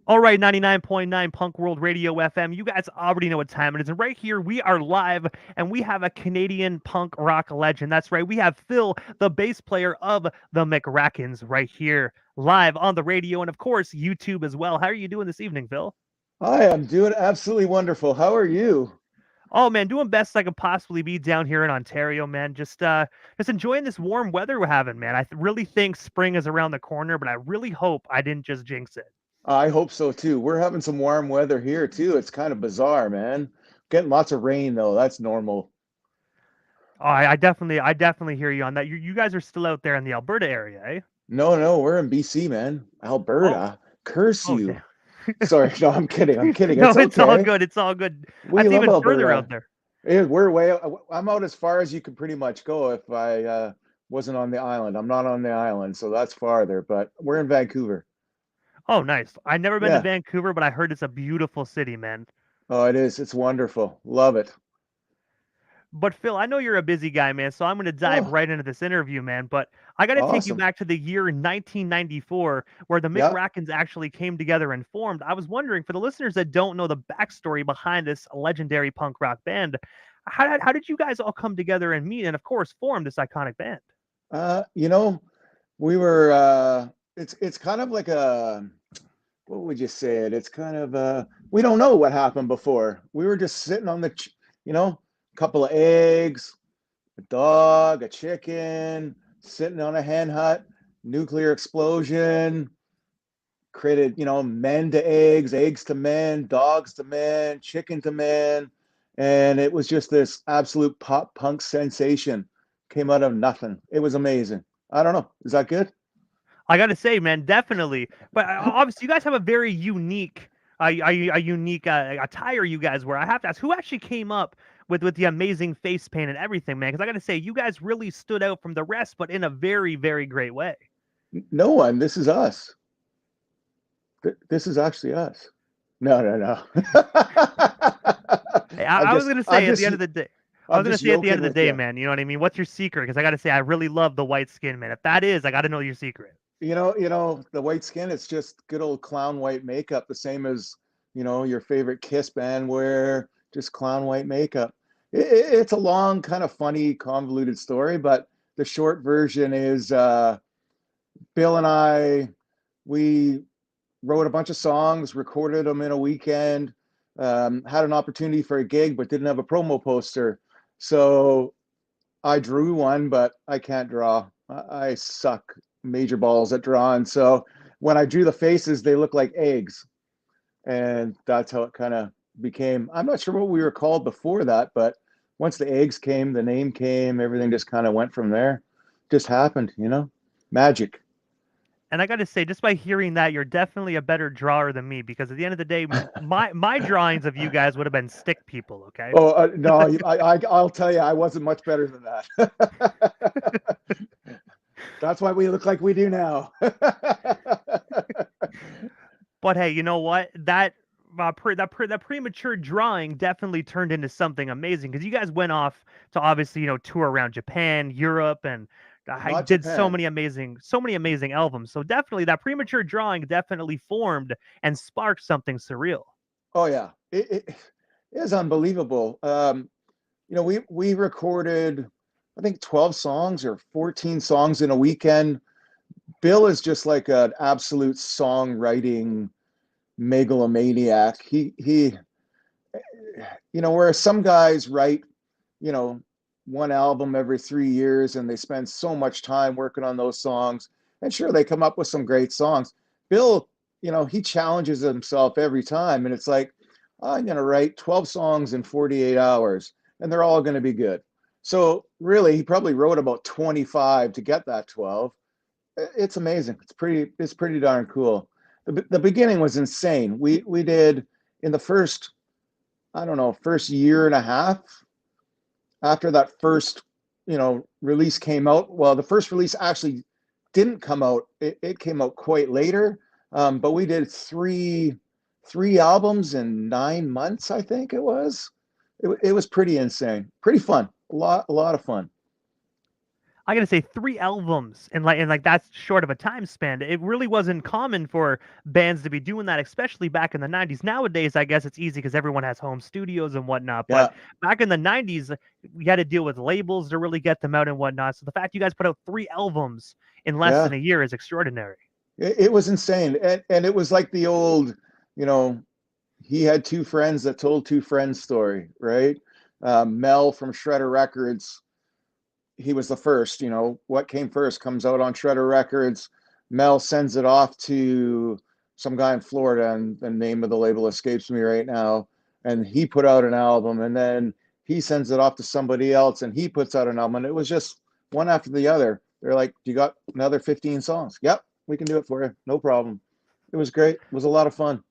All right, 99.9 Punk World Radio FM. You guys already know what time it is. And right here, we are live and we have a Canadian punk rock legend. That's right. We have Phil, the bass player of the McRackins, right here live on the radio and, of course, YouTube as well. How are you doing this evening, Phil? Hi, I'm doing absolutely wonderful. How are you? Oh man, doing best I could possibly be down here in Ontario, man. Just enjoying this warm weather we're having, man. Really think spring is around the corner, but I really hope I didn't just jinx it. I hope so too. We're having some warm weather here too. It's kind of bizarre, man. Getting lots of rain though. That's normal. Oh, I definitely hear you on that. You guys are still out there in the Alberta area, eh? No, we're in BC, man. Oh, Alberta. Curse oh, damn. you. Sorry, no, I'm kidding. I'm kidding. No, It's it's all okay. good. It's all good. We That's love even further out Alberta. there. We're I'm out as far as you could pretty much go if I wasn't on the island. I'm not on the island, so that's farther, but we're in Vancouver. Oh, nice. I've never been to Yeah. Vancouver, but I heard it's a beautiful city, man. Oh, it is. It's wonderful. Love it. But Phil, I know you're a busy guy, man, so I'm going to dive Oh, right into this interview, man. But I got to take you awesome. back to the year 1994, where the Yeah. McRackins actually came together and formed. I was wondering, for the listeners that don't know the backstory behind this legendary punk rock band, how did you guys all come together and meet, and of course, form this iconic band? You know, we were it's kind of like a what would you say it? It's kind of we don't know what happened before. We were just sitting on a couple of eggs, a dog, a chicken, sitting on a hen hut, nuclear explosion, created, men to eggs, eggs to men, dogs to men, chicken to men. And it was just this absolute pop punk sensation. Came out of nothing. It was amazing. I don't know. Is that good? I got to say, man, definitely. But obviously, you guys have a very unique, attire. You guys wear. I have to ask, who actually came up with the amazing face paint and everything, man? Because I got to say, you guys really stood out from the rest, but in a very, very great way. No one. This is us. This is actually us. No. Hey, I'm I was just, gonna I'm say at the just, end of the day. I I'm was gonna just say at the end yoking of the with day, you. man. You know what I mean? What's your secret? Because I got to say, I really love the white skin, man. If that is, I got to know your secret. The white skin. It's just good old clown white makeup, the same as your favorite Kiss band wear. Just clown white makeup. It's a long, kind of funny, convoluted story, but the short version is Bill and I. We wrote a bunch of songs, recorded them in a weekend, had an opportunity for a gig, but didn't have a promo poster. So I drew one, but I can't draw. I suck major balls at drawing. So when I drew the faces, they look like eggs. And that's how it kind of became. I'm not sure what we were called before that, but once the eggs came, the name came, everything just kind of went from there. Just happened. Magic. And I got to say, just by hearing that, you're definitely a better drawer than me. Because at the end of the day, my drawings of you guys would have been stick people. Okay. Oh no, I'll tell you, I wasn't much better than that. That's why we look like we do now. But hey, you know what? That premature drawing definitely turned into something amazing because you guys went off to obviously tour around Japan, Europe, and I Not did Japan. so many amazing albums. So definitely that premature drawing definitely formed and sparked something surreal. Oh yeah, it is unbelievable. We recorded, I think 12 songs or 14 songs in a weekend. Bill is just like an absolute songwriting megalomaniac. Whereas some guys write, you know, one album every 3 years and they spend so much time working on those songs. And sure, they come up with some great songs. Bill, he challenges himself every time. And it's like, I'm going to write 12 songs in 48 hours and they're all going to be good. So really, he probably wrote about 25 to get that 12. It's amazing. It's pretty darn cool. The beginning was insane. We did in the first, I don't know, first year and a half after that first, release came out. Well, the first release actually didn't come out. It came out quite later. But we did three albums in 9 months, I think it was. It was pretty insane, pretty fun, a lot of fun. I gotta say, 3 albums in like that's short of a time span. It really wasn't common for bands to be doing that, especially back in the '90s. Nowadays, I guess it's easy because everyone has home studios and whatnot. But Yeah, back in the '90s, we had to deal with labels to really get them out and whatnot. So the fact you guys put out 3 albums in less than yeah. a year is extraordinary. It was insane, and it was like the old, you know, he had two friends that told two friends story, right? Mel from Shredder Records, he was the first. You know, what came first comes out on Shredder Records. Mel sends it off to some guy in Florida, and the name of the label escapes me right now. And he put out an album, and then he sends it off to somebody else, and he puts out an album. And it was just one after the other. They're like, "You got another 15 songs? Yep, we can do it for you, no problem." It was great. It was a lot of fun.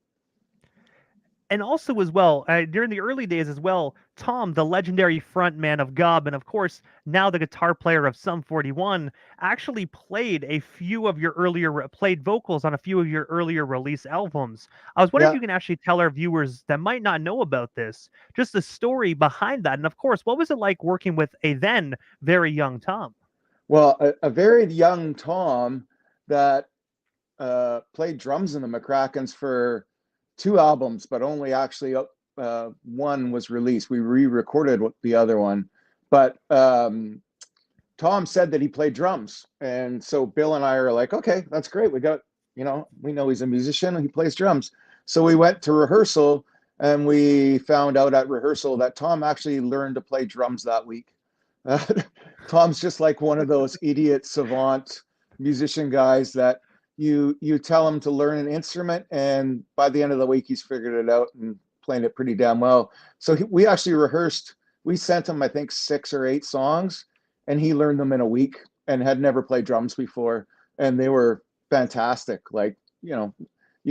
And also as well, during the early days as well, Tom, the legendary frontman of Gob, and of course now the guitar player of Sum 41, actually played vocals on a few of your earlier release albums. I was wondering if Yeah. you can actually tell our viewers that might not know about this, just the story behind that, and of course, what was it like working with a then very young Tom? Well, a very young Tom that played drums in the McRackins for 2 albums, but only actually one was released. We re-recorded the other one, but Tom said that he played drums, and so Bill and I are like, okay, that's great. We got, we know he's a musician and he plays drums. So we went to rehearsal, and we found out at rehearsal that Tom actually learned to play drums that week. Uh, Tom's just like one of those idiot savant musician guys that you tell him to learn an instrument, and by the end of the week he's figured it out and playing it pretty damn well. So we actually rehearsed. We sent him, I think, 6 or 8 songs, and he learned them in a week and had never played drums before, and they were fantastic. Like, you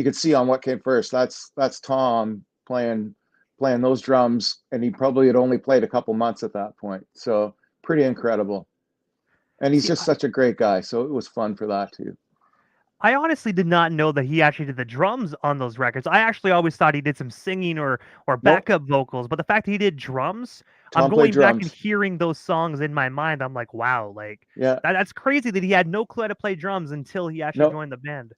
could see on what came first. That's Tom playing those drums, and he probably had only played a couple months at that point. So pretty incredible. And he's See, just such a great guy. So it was fun for that too. I honestly did not know that he actually did the drums on those records. I actually always thought he did some singing or Nope, backup vocals, but the fact that he did drums, I'm Tom played going back and drums. hearing those songs in my mind. I'm like, wow, like Yeah. that's crazy that he had no clue how to play drums until he actually No, joined the band.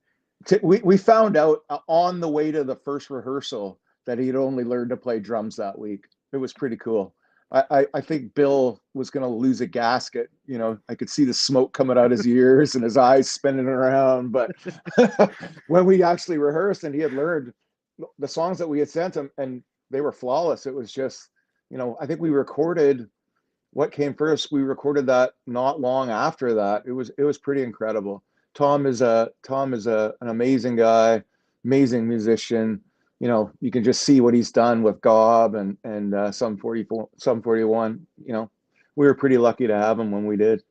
we found out on the way to the first rehearsal that he'd only learned to play drums that week. It was pretty cool. I think Bill was going to lose a gasket. I could see the smoke coming out his ears and his eyes spinning around. But when we actually rehearsed and he had learned the songs that we had sent him, and they were flawless, it was just, I think we recorded what came first. We recorded that not long after that. It was pretty incredible. Tom is an amazing guy, amazing musician. You can just see what he's done with Gob and some 44, some 41. We were pretty lucky to have him when we did.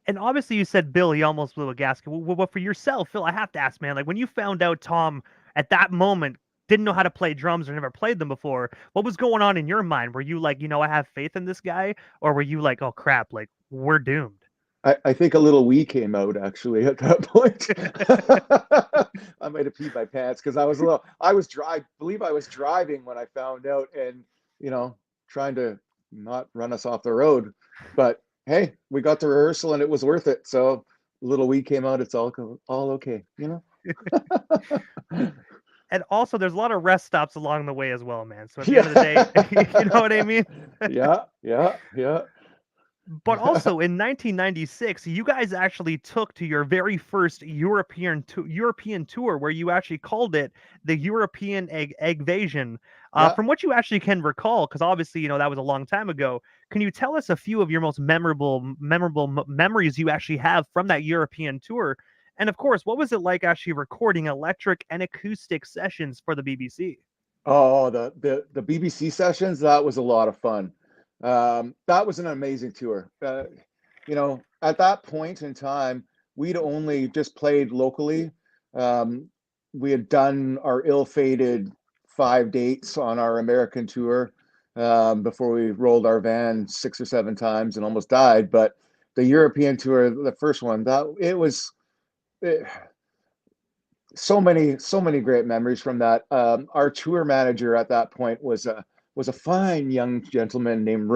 And obviously, you said Bill, he almost blew a gasket. Well, for yourself, Phil, I have to ask, man, like when you found out Tom at that moment didn't know how to play drums or never played them before, what was going on in your mind? Were you like, I have faith in this guy? Or were you like, oh crap, like we're doomed? I think a little wee came out actually at that point. I might have peed my pants because I believe I was driving when I found out, and trying to not run us off the road. But hey, we got the rehearsal and it was worth it. So little wee came out. It's all okay. And also, there's a lot of rest stops along the way as well, man. So at the end of the day, Yeah. you know what I mean? Yeah, yeah, yeah. But also in 1996, you guys actually took to your very first European tour, where you actually called it the European Eggvasion. Yeah. From what you actually can recall, because obviously that was a long time ago. Can you tell us a few of your most memorable memories you actually have from that European tour? And of course, what was it like actually recording electric and acoustic sessions for the BBC? Oh, the BBC sessions, that was a lot of fun. That was an amazing tour. At that point in time, we'd only just played locally. Um, we had done our ill-fated 5 dates on our American tour before we rolled our van 6 or 7 times and almost died. But the European tour, the first one, it, so many great memories from that. Our tour manager at that point was a fine young gentleman named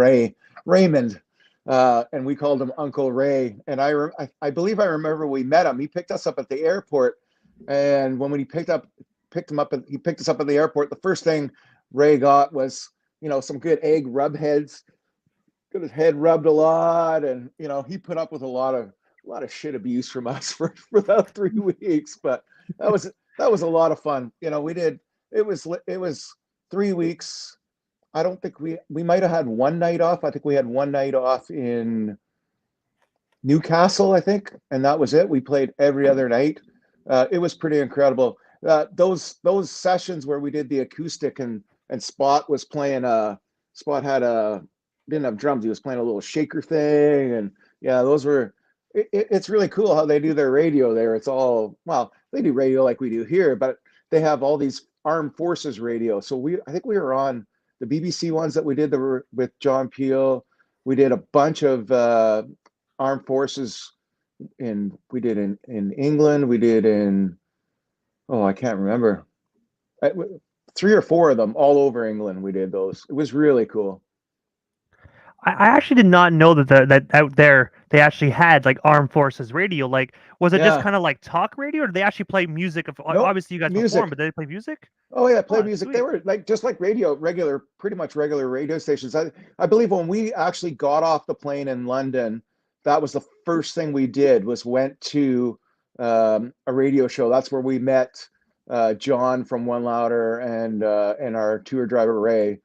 Raymond. and we called him Uncle Ray. And I believe I remember we met him. He picked us up at the airport, and when he he picked us up at the airport. The first thing Ray got was some good egg rub heads. Got his head rubbed a lot, and he put up with a lot of shit abuse from us for about 3 weeks. But that was a lot of fun. We did it was 3 weeks. I don't think we might have had one night off. I think we had one night off in Newcastle, I think, and that was it. We played every other night. It was pretty incredible. Those sessions where we did the acoustic and Spot was playing. Spot didn't have drums. He was playing a little shaker thing, and yeah, those were. It's really cool how they do their radio there. It's all they do radio like we do here, but they have all these armed forces radio. So I think we were on the BBC ones that we did with John Peel. We did a bunch of armed forces we did in England. We did I can't remember. 3 or 4 of them all over England. We did those. It was really cool. I actually did not know that out there they actually had like armed forces radio. Like, was it just Yeah. kind of like talk radio, or did they actually play music? Nope. Obviously, you guys Music. perform, but did they play music? Oh yeah, play Oh, music. sweet. They were just like pretty much regular radio stations. I believe when we actually got off the plane in London, that was the first thing we did was went to a radio show. That's where we met John from One Louder and our tour driver Ray.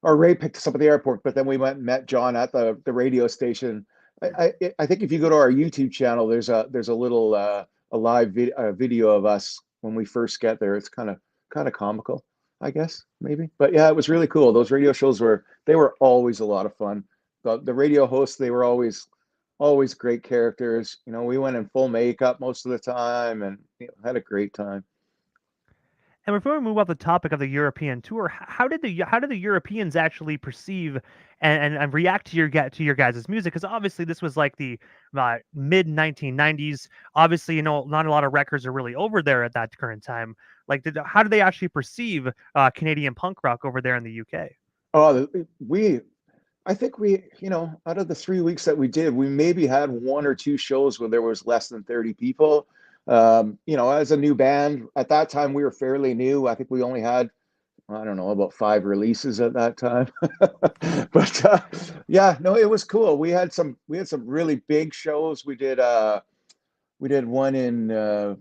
Or Ray picked us up at the airport, but then we went and met John at the radio station. I think if you go to our YouTube channel, there's a little a live video of us when we first get there. It's kind of comical, I guess, maybe. But yeah, it was really cool. Those radio shows were always a lot of fun. The radio hosts, they were always great characters. We went in full makeup most of the time and had a great time. And before we move off the topic of the European tour, how did the Europeans actually perceive and react to your guys' music? Because obviously this was like the mid 1990s. Obviously, not a lot of records are really over there at that current time. Like, how did they actually perceive Canadian punk rock over there in the UK? Oh, I think out of the 3 weeks that we did, we maybe had 1 or 2 shows where there was less than 30 people. As a new band at that time, we were fairly new. I think we only had, I don't know, about 5 releases at that time. But yeah, no, it was cool. We had some really big shows. We did one in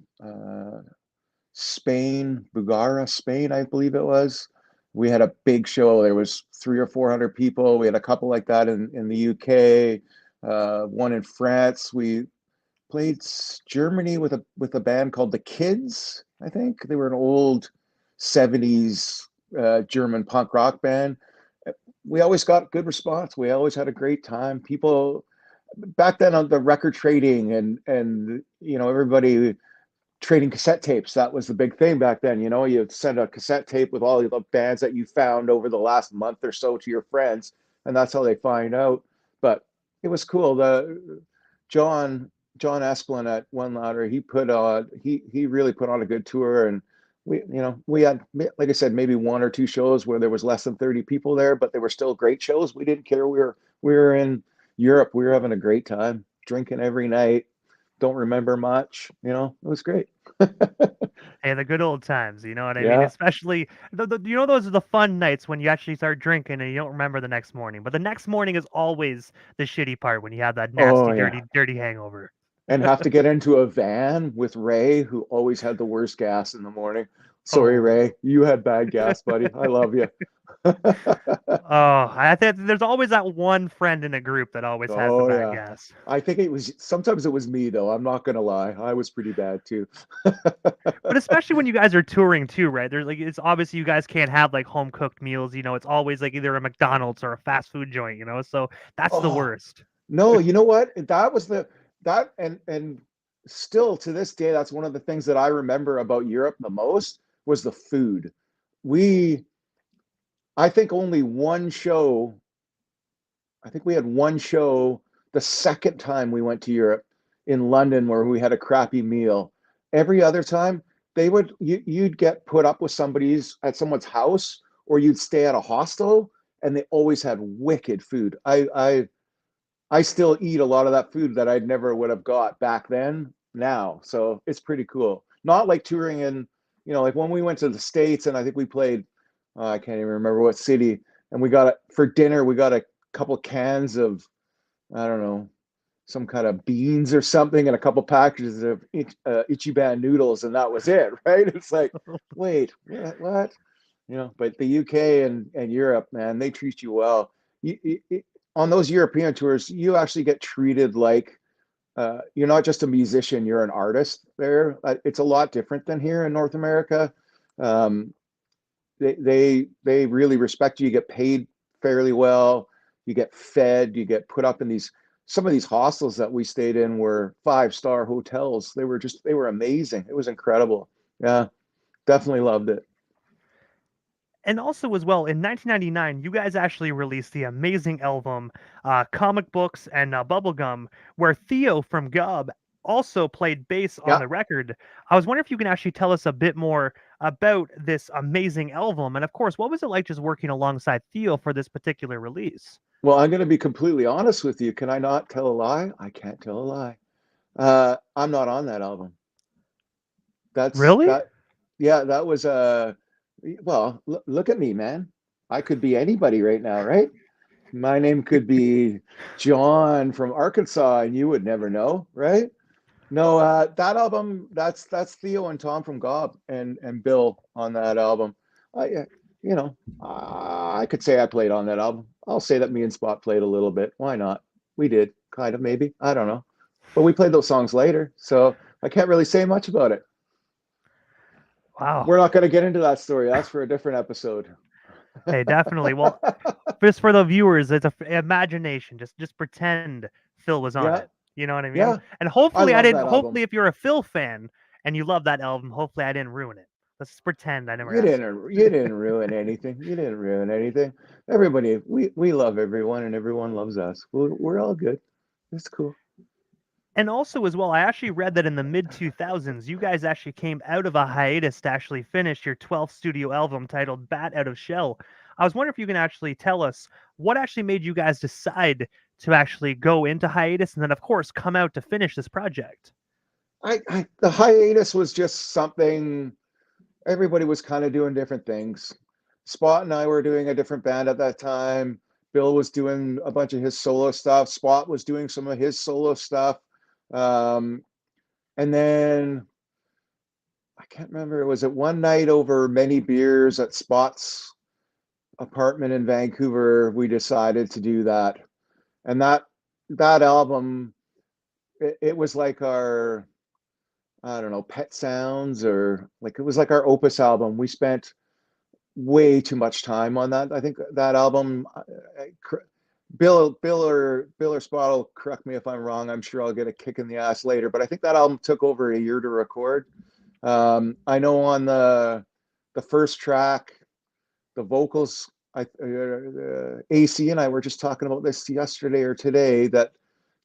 Spain, Bugara, Spain, I believe it was. We had a big show. There was 300 or 400 people. We had a couple like that in the UK, one in France. We played Germany with a band called the Kids. I think they were an old 70s German punk rock band. We always got good response. We always had a great time. People back then on the record trading and everybody trading cassette tapes. That was the big thing back then. You'd send a cassette tape with all the bands that you found over the last month or so to your friends, and that's how they find out. But it was cool. The John Esplin at One Louder, he really put on a good tour, and we had, like I said, maybe 1 or 2 shows where there was less than 30 people there, but they were still great shows. We didn't care. We were in Europe. We were having a great time, drinking every night. Don't remember much. It was great. Hey, the good old times, you know what I mean? Yeah. Especially, those are the fun nights when you actually start drinking and you don't remember the next morning. But the next morning is always the shitty part when you have that nasty, Oh yeah. dirty hangover. And have to get into a van with Ray, who always had the worst gas in the morning. Sorry, Oh. Ray, you had bad gas, buddy. I love you. Oh, I think there's always that one friend in a group that always has the Oh bad yeah. gas. I think sometimes it was me though. I'm not gonna lie. I was pretty bad too. But especially when you guys are touring too, right? There's like, it's obviously you guys can't have like home cooked meals. It's always like either a McDonald's or a fast food joint. So that's the Oh worst. no, you know what? That and still to this day, that's one of the things that I remember about Europe the most was the food. We I think only one show. I think we had one show the second time we went to Europe in London where we had a crappy meal. Every other time, you'd get put up with someone's house, or you'd stay at a hostel, and they always had wicked food. I I still eat a lot of that food that I never would have got back then now. So it's pretty cool. Not like touring in, like when we went to the States and I think we played, I can't even remember what city, and we got for dinner, we got a couple cans of, I don't know, some kind of beans or something and a couple packages of Ichiban noodles, and that was it, right? It's like, wait, what? But the UK and Europe, man, they treat you well. On those European tours, you actually get treated like you're not just a musician, you're an artist there. It's a lot different than here in North America. Um, they really respect you. You get paid fairly well. You get fed. You get put up in some of these hostels that we stayed in were 5-star hotels. They were amazing. It was incredible. Yeah, definitely loved it. And also, as well, in 1999, you guys actually released the amazing album Comic Books and Bubblegum, where Theo from Gob also played bass on Yeah. the record. I was wondering if you can actually tell us a bit more about this amazing album. And of course, what was it like just working alongside Theo for this particular release? Well, I'm going to be completely honest with you. Can I not tell a lie? I can't tell a lie. I'm not on that album. That's Really? that. Yeah, that was well, look at me, man. I could be anybody right now, right? My name could be John from Arkansas, and you would never know, right? No, that album, that's Theo and Tom from Gob and Bill on that album. I, I could say I played on that album. I'll say that me and Spot played a little bit. Why not? We did, kind of, maybe. I don't know. But we played those songs later, so I can't really say much about it. Wow. We're not going to get into that story. That's for a different episode. Hey, definitely. Well, just for the viewers, it's a imagination. Just pretend Phil was on Yeah, it. You know what I mean? yeah. And I hopefully I love didn't. that album. Hopefully, if you're a Phil fan and you love that album, hopefully I didn't ruin it. Let's just pretend I never You asked. didn't ruin anything. You didn't ruin anything. Everybody, we love everyone, and everyone loves us. We're all good. It's cool. And also, as well, I actually read that in the mid 2000s, you guys actually came out of a hiatus to actually finish your 12th studio album titled Bat Out of Shell. I was wondering if you can actually tell us what actually made you guys decide to actually go into hiatus and then, of course, come out to finish this project. The hiatus was just something. Everybody was kind of doing different things. Spot and I were doing a different band at that time. Bill was doing a bunch of his solo stuff. Spot was doing some of his solo stuff. Um, and then I can't remember. Was it one night over many beers at Spot's apartment in Vancouver? We decided to do that, and that album, it was like our, I don't know, Pet Sounds, or like it was like our Opus album. We spent way too much time on that. I think that album, Bill or Spot will correct me if I'm wrong. I'm sure I'll get a kick in the ass later, but I think that album took over a year to record. I know on the first track, the vocals, AC and I were just talking about this yesterday or today, that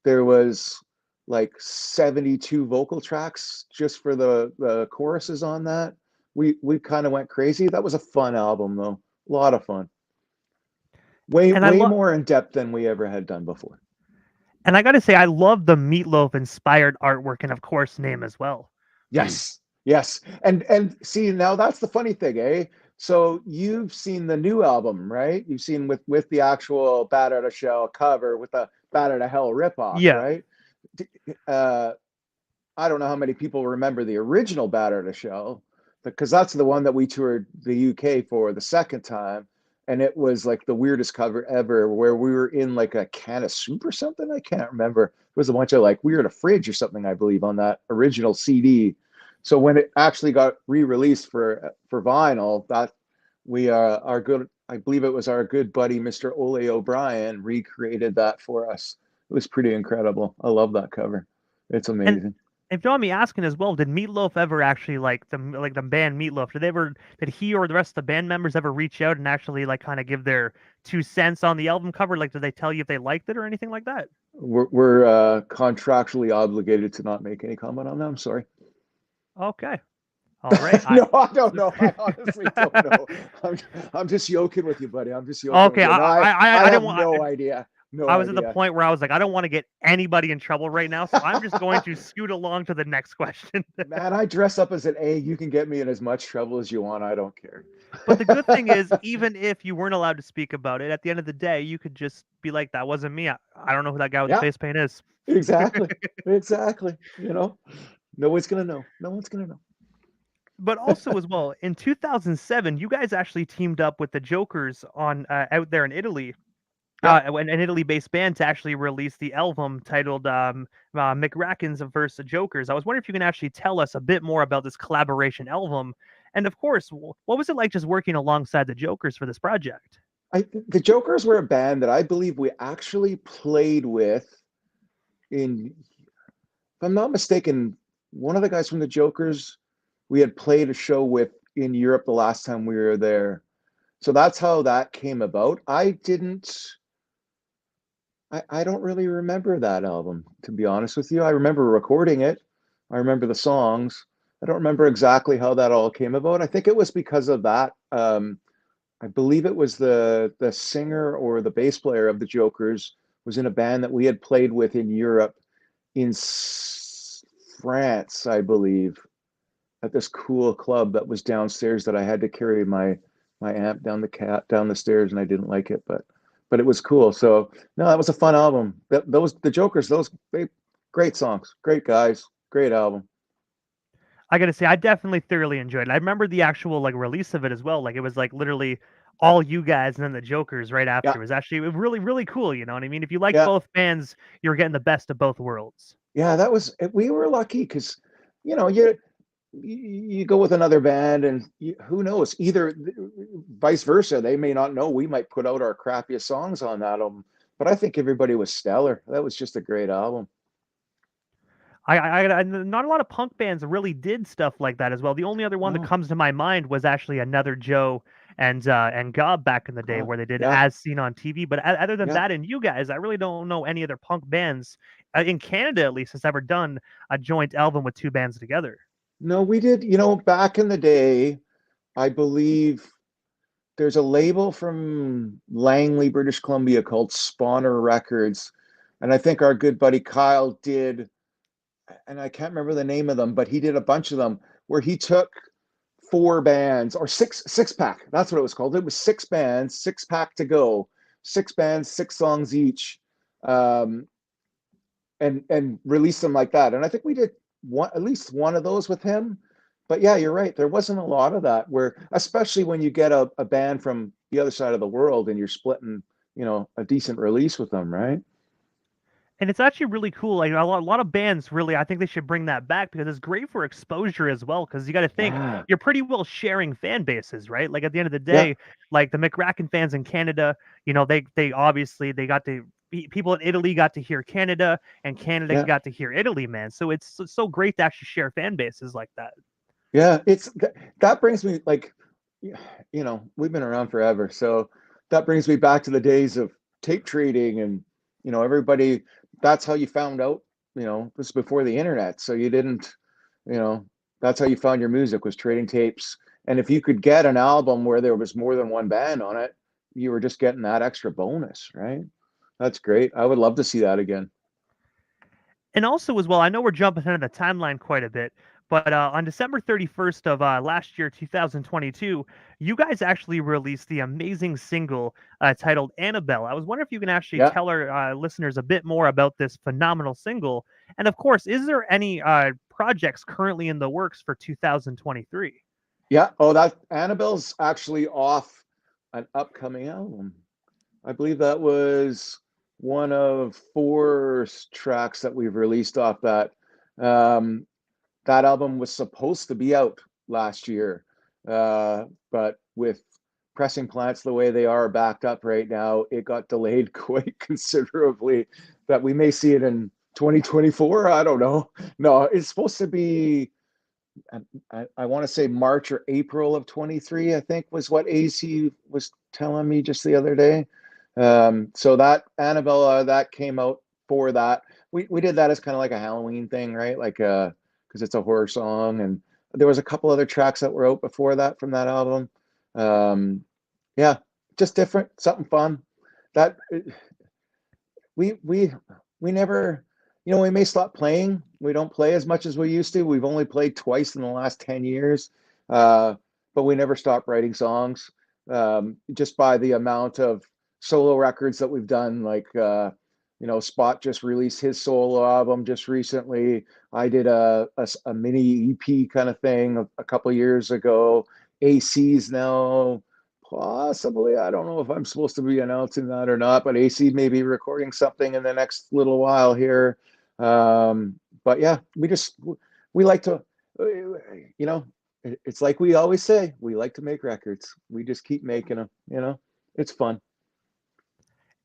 there was like 72 vocal tracks just for the choruses on that. We kind of went crazy. That was a fun album though. A lot of fun. Way And I love more in depth than we ever had done before. and I gotta say, I love the Meatloaf inspired artwork and of course name as well. Yes. Yes. And see, now that's the funny thing, eh? So you've seen the new album, right? You've seen with the actual Bat Out of Shell cover with the Bat Out of Hell ripoff, Yeah. right? I don't know how many people remember the original Bat Out of Shell, because that's the one that we toured the UK for the second time. And it was like the weirdest cover ever, where we were in like a can of soup or something. I can't remember. It was a bunch of like, we were in a fridge or something, I believe, on that original CD. So when it actually got re-released for vinyl, that we our good, I believe it was our good buddy Mr. Ole O'Brien recreated that for us. It was pretty incredible. I love that cover. It's And amazing. if you want me asking as well, did Meatloaf ever actually like the band Meatloaf? Did he or the rest of the band members ever reach out and actually like kind of give their 2 cents on the album cover? Like, did they tell you if they liked it or anything like that? We're contractually obligated to not make any comment on that. I'm sorry. Okay. All right. No, I don't know. I honestly don't know. I'm just joking with you, buddy. I'm just joking with Okay. you. No, I I have didn't want. no idea. No I was at the idea. point where I was like, I don't want to get anybody in trouble right now, so I'm just going to scoot along to the next question. Man, I dress up as an A. You can get me in as much trouble as you want. I don't care. But the good thing is, even if you weren't allowed to speak about it, at the end of the day, you could just be like, "That wasn't me. I don't know who that guy with the Yeah, face paint is." exactly. Exactly. No one's gonna know. No one's gonna know. But also, as well, in 2007, you guys actually teamed up with the Jokers on out there in Italy, Yeah. an Italy-based band to actually release the album titled McRackins versus Jokers. I was wondering if you can actually tell us a bit more about this collaboration album, and of course, what was it like just working alongside the Jokers for this project? The Jokers were a band that I believe we actually played with in, if I'm not mistaken, one of the guys from the Jokers we had played a show with in Europe the last time we were there. So that's how that came about. I don't really remember that album, to be honest with you. I remember recording it. I remember the songs. I don't remember exactly how that all came about. I think it was because of that. I believe it was the singer or the bass player of the Jokers was in a band that we had played with in Europe, in France, I believe, at this cool club that was downstairs that I had to carry my amp down the stairs, and I didn't like it, but it was cool. So no, that was a fun album. Those the Jokers, great songs, great guys, great album. I gotta say, I definitely thoroughly enjoyed it. I remember the actual like release of it as well. Like it was like literally all you guys and then the Jokers right after. Yeah, It was actually really really cool. You know what I mean? If you like yeah, both bands, you're getting the best of both worlds. yeah. That was we were lucky because you know you go with another band and who knows, either vice versa, they may not know we might put out our crappiest songs on that album, but I think everybody was stellar. That was just a great album. Not a lot of punk bands really did stuff like that as well. The only other one that No, comes to my mind was actually Another Joe and Gob back in the day God, where they did yeah, As Seen on TV. But other than yeah. that, and you guys, I really don't know any other punk bands in Canada at least has ever done a joint album with two bands together. No, we did, back in the day, I believe there's a label from Langley, British Columbia called Spawner Records. And I think our good buddy Kyle did, and I can't remember the name of them, but he did a bunch of them where he took four bands or six pack. That's what it was called. It was six bands, six pack to go, six bands, six songs each, um, and release them like that. And I think we did at least one of those with him. But yeah, you're right. There wasn't a lot of that where, especially when you get a band from the other side of the world and you're splitting, a decent release with them, right? And it's actually really cool. Like a lot of bands really, I think they should bring that back because it's great for exposure as well. Because you got to think Yeah, you're pretty well sharing fan bases, right? Like at the end of the yeah, day, like the McRacken fans in Canada, they obviously they got to people in Italy got to hear Canada, and Canada yeah, got to hear Italy, man. So it's so great to actually share fan bases like that. yeah. That brings me like, we've been around forever, so that brings me back to the days of tape trading and everybody. That's how you found out. This is before the internet, so you didn't. You know, that's how you found your music, was trading tapes. And if you could get an album where there was more than one band on it, you were just getting that extra bonus, right? That's great. I would love to see that again. And also, as well, I know we're jumping into the timeline quite a bit, but on December 31st of last year, 2022, you guys actually released the amazing single titled Annabelle. I was wondering if you can actually Yeah, tell our listeners a bit more about this phenomenal single. And of course, is there any projects currently in the works for 2023? yeah. Oh, that Annabelle's actually off an upcoming album. I believe that was one of four tracks that we've released off that. Um, that album was supposed to be out last year, but with pressing plants the way they are backed up right now, it got delayed quite considerably. That we may see it in 2024. I don't know. No, it's supposed to be. I want to say March or April of 23. I think was what AC was telling me just the other day. So that Annabella that came out for that. We did that as kind of like a Halloween thing, right? Like because it's a horror song, and there was a couple other tracks that were out before that from that album. Um, yeah, just different, something fun. That we never, we may stop playing. We don't play as much as we used to. We've only played twice in the last 10 years. Uh, but we never stopped writing songs. Just by the amount of solo records that we've done, like Spot just released his solo album just recently. I did a mini EP kind of thing a couple years ago. AC's now possibly, I don't know if I'm supposed to be announcing that or not, but AC may be recording something in the next little while here. But yeah, we like to, it's like we always say, we like to make records. We just keep making them. It's fun.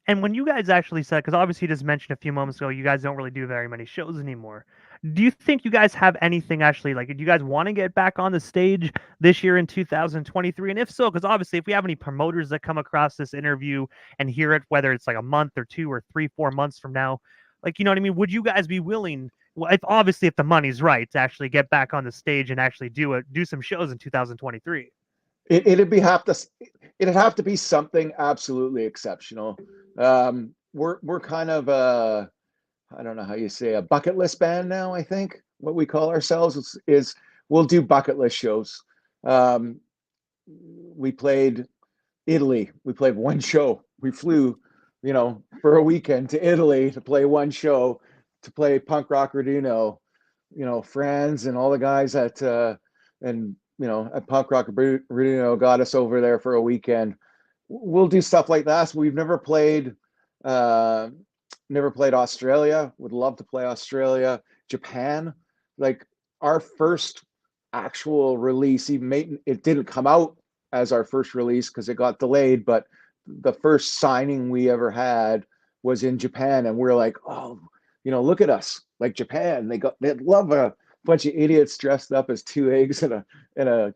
And when you guys actually said, because obviously you just mentioned a few moments ago, you guys don't really do very many shows anymore. Do you think you guys have anything actually, like, do you guys want to get back on the stage this year in 2023? And if so, because obviously if we have any promoters that come across this interview and hear it, whether it's like a month or 2 or 3, 4 months from now, like, you know what I mean? Would you guys be willing, well, if the money's right, to actually get back on the stage and actually do some shows in 2023? It'd have to be something absolutely exceptional. We're kind of I don't know how you say, a bucket list band now. I think what we call ourselves is we'll do bucket list shows. Um, we played Italy. We played one show. We flew, for a weekend to Italy to play one show, to play punk rock Raduno. Franz and all the guys at Punk Rock Raduno got us over there for a weekend. We'll do stuff like that. So we've uh, never played Australia. Would love to play Australia. Japan. Like our first actual release, it didn't come out as our first release because it got delayed, but the first signing we ever had was in Japan, and we're like, oh, look at us, like Japan. They love a bunch of idiots dressed up as two eggs and a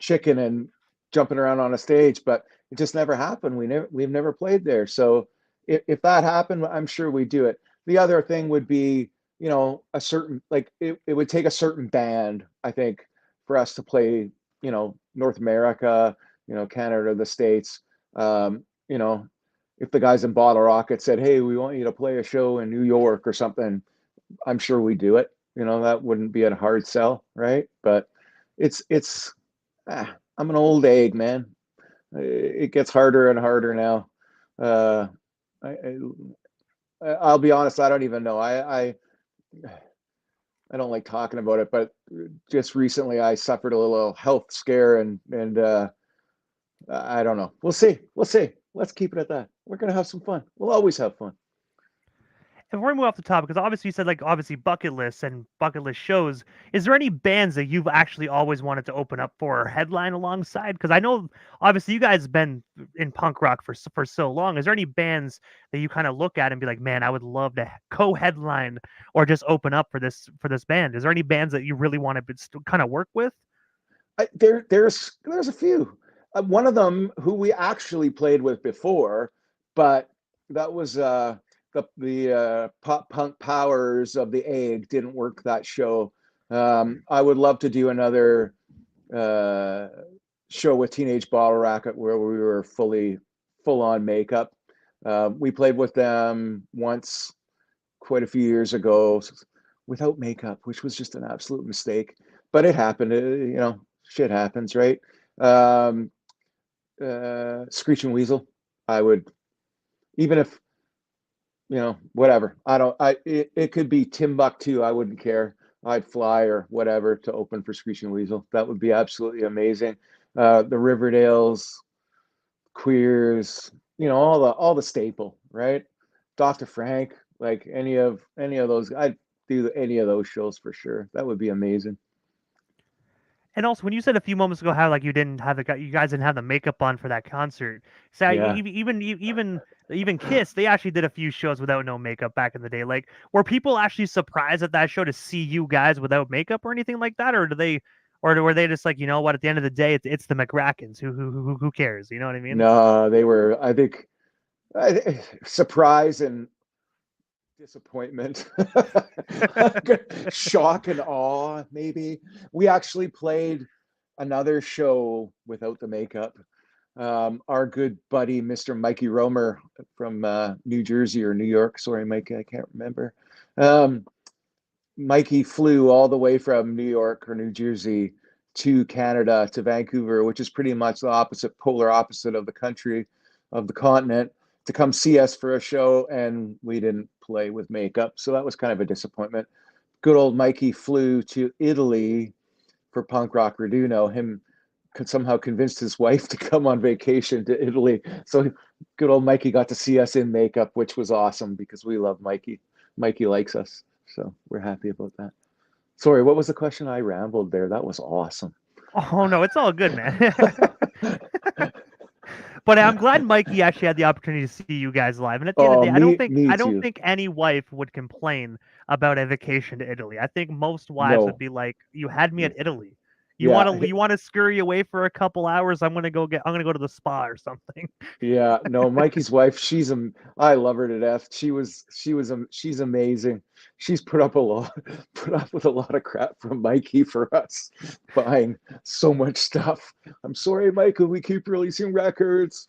chicken and jumping around on a stage, but it just never happened. We've never played there. So if that happened, I'm sure we'd do it. The other thing would be, a certain, like it would take a certain band, I think, for us to play, North America, Canada, the States. If the guys in Bottle Rocket said, hey, we want you to play a show in New York or something, I'm sure we do it. That wouldn't be a hard sell, right? But I'm an old egg, man. It gets harder and harder now. Uh, I'll be honest, I don't even know. I don't like talking about it, but just recently I suffered a little health scare, and I don't know. We'll see. Let's keep it at that. We're gonna have some fun. We'll always have fun. And before we move off the topic, because obviously you said, like, obviously bucket lists and bucket list shows. Is there any bands that you've actually always wanted to open up for or headline alongside? Because I know obviously you guys have been in punk rock for so long. Is there any bands that you kind of look at and be like, man, I would love to co-headline or just open up for this band? Is there any bands that you really want to kind of work with? There's a few. One of them who we actually played with before, but that was the pop punk powers of the egg didn't work that show. I would love to do another show with Teenage Bottle Rocket where we were full on makeup. We played with them once quite a few years ago without makeup, which was just an absolute mistake. But it happened. Shit happens, right? Screeching Weasel. I would, even if whatever. It could be Timbuktu. I wouldn't care. I'd fly or whatever to open for Screeching Weasel. That would be absolutely amazing. The Riverdales, Queers, all the staple, right? Dr. Frank, like any of those. I'd do any of those shows for sure. That would be amazing. And also, when you said a few moments ago how, like, you guys didn't have the makeup on for that concert. So Yeah. even Kiss, they actually did a few shows without no makeup back in the day. Like, were people actually surprised at that show to see you guys without makeup or anything like that, or were they just like, you know what? At the end of the day, it's the McRackins. Who cares? You know what I mean? No, they were. I think surprise and disappointment, shock and awe. Maybe we actually played another show without the makeup. Our good buddy, Mr. Mikey Romer from New Jersey or New York. Sorry, Mikey, I can't remember. Um, Mikey flew all the way from New York or New Jersey to Canada, to Vancouver, which is pretty much the opposite, polar opposite of the country, of the continent, to come see us for a show, and we didn't play with makeup. So that was kind of a disappointment. Good old Mikey flew to Italy for Punk Rock Raduno. Him could somehow convinced his wife to come on vacation to Italy. So good old Mikey got to see us in makeup, which was awesome because we love Mikey. Mikey likes us. So we're happy about that. Sorry, what was the question? I rambled there. That was awesome. Oh no, it's all good, man. But I'm glad Mikey actually had the opportunity to see you guys live. And at the end of Oh, the day, me I don't too. think any wife would complain about a vacation to Italy. I think most wives would No. be like, "You had me at Italy. Yeah. You want to scurry away for a couple hours? I'm gonna go to the spa or something." Yeah, no, Mikey's wife, I love her to death. She's amazing. She's put up a lot, put up with a lot of crap from Mikey for us buying so much stuff. I'm sorry, Michael, we keep releasing records.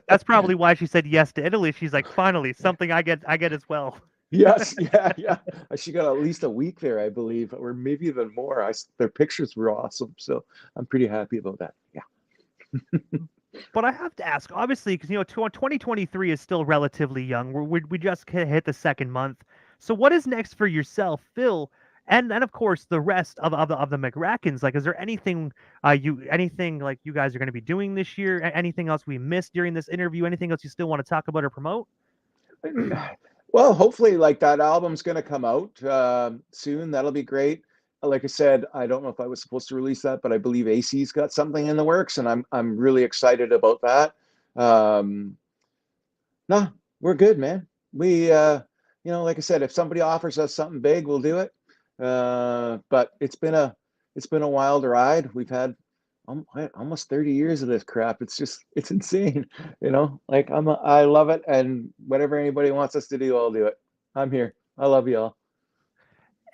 That's probably why she said yes to Italy. She's like, "Finally, something I get as well." Yes, yeah, yeah. She got at least a week there, I believe, or maybe even more. Their pictures were awesome, so I'm pretty happy about that. Yeah. But I have to ask, obviously, because 2023 is still relatively young. We just hit the second month. So what is next for yourself, Phil, and of course the rest of the McRackins? Like, is there anything anything like you guys are going to be doing this year? Anything else we missed during this interview? Anything else you still want to talk about or promote? Well, hopefully, like that album's going to come out soon. That'll be great. Like I said, I don't know if I was supposed to release that, but I believe AC's got something in the works, and I'm really excited about that. Um, no, we're good, man. Like I said, if somebody offers us something big, we'll do it. But it's been a wild ride. We've had almost 30 years of this crap. It's insane. Like I love it, and whatever anybody wants us to do, I'll do it. I'm here. I love you all.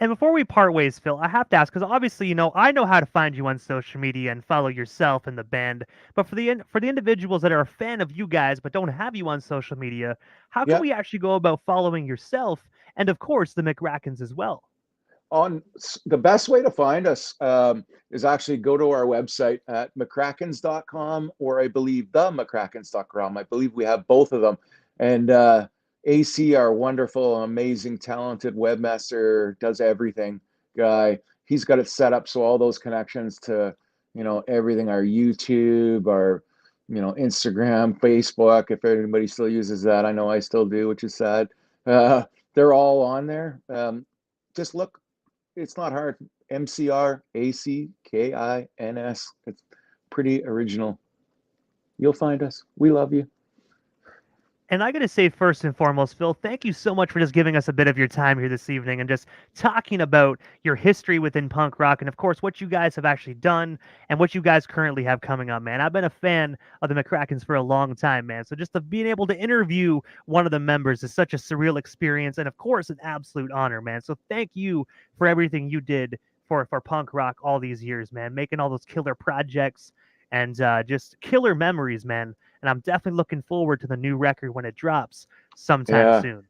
And before we part ways, Phil, I have to ask because obviously, I know how to find you on social media and follow yourself and the band. But for the individuals that are a fan of you guys but don't have you on social media, how can Yeah. we actually go about following yourself and, of course, the McRackins as well? On the best way to find us is actually go to our website at McRackins.com, or I believe the McRackins.com. I believe we have both of them. And AC, our wonderful, amazing, talented webmaster, does everything guy. He's got it set up so all those connections to, everything, our YouTube, our, Instagram, Facebook, if anybody still uses that. I know I still do, which is sad. They're all on there. Just look. It's not hard. McRackins. It's pretty original. You'll find us. We love you. And I got to say, first and foremost, Phil, thank you so much for just giving us a bit of your time here this evening and just talking about your history within punk rock and, of course, what you guys have actually done and what you guys currently have coming up, man. I've been a fan of the McRackins for a long time, man. So just being able to interview one of the members is such a surreal experience and, of course, an absolute honor, man. So thank you for everything you did for punk rock all these years, man, making all those killer projects and just killer memories, man. And I'm definitely looking forward to the new record when it drops sometime Yeah. soon.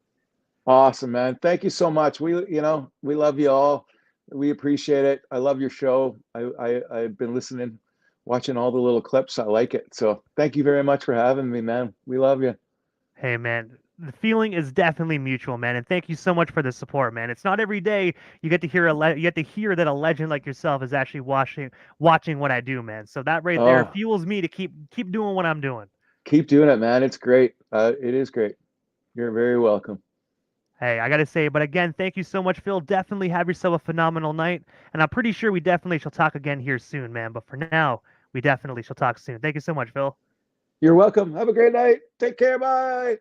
Awesome, man. Thank you so much. We love you all. We appreciate it. I love your show. I've been listening, watching all the little clips. I like it. So thank you very much for having me, man. We love you. Hey, man, the feeling is definitely mutual, man. And thank you so much for the support, man. It's not every day you get to hear you get to hear that a legend like yourself is actually watching what I do, man. So that right there Oh, fuels me to keep doing what I'm doing. keep doing it, man. It's great. It is great. You're very welcome. Hey, I gotta say, but again, thank you so much, Phil. Definitely have yourself a phenomenal night, and I'm pretty sure we definitely shall talk again here soon, man. But for now, we definitely shall talk soon. Thank you so much, Phil. You're welcome. Have a great night. Take care. Bye.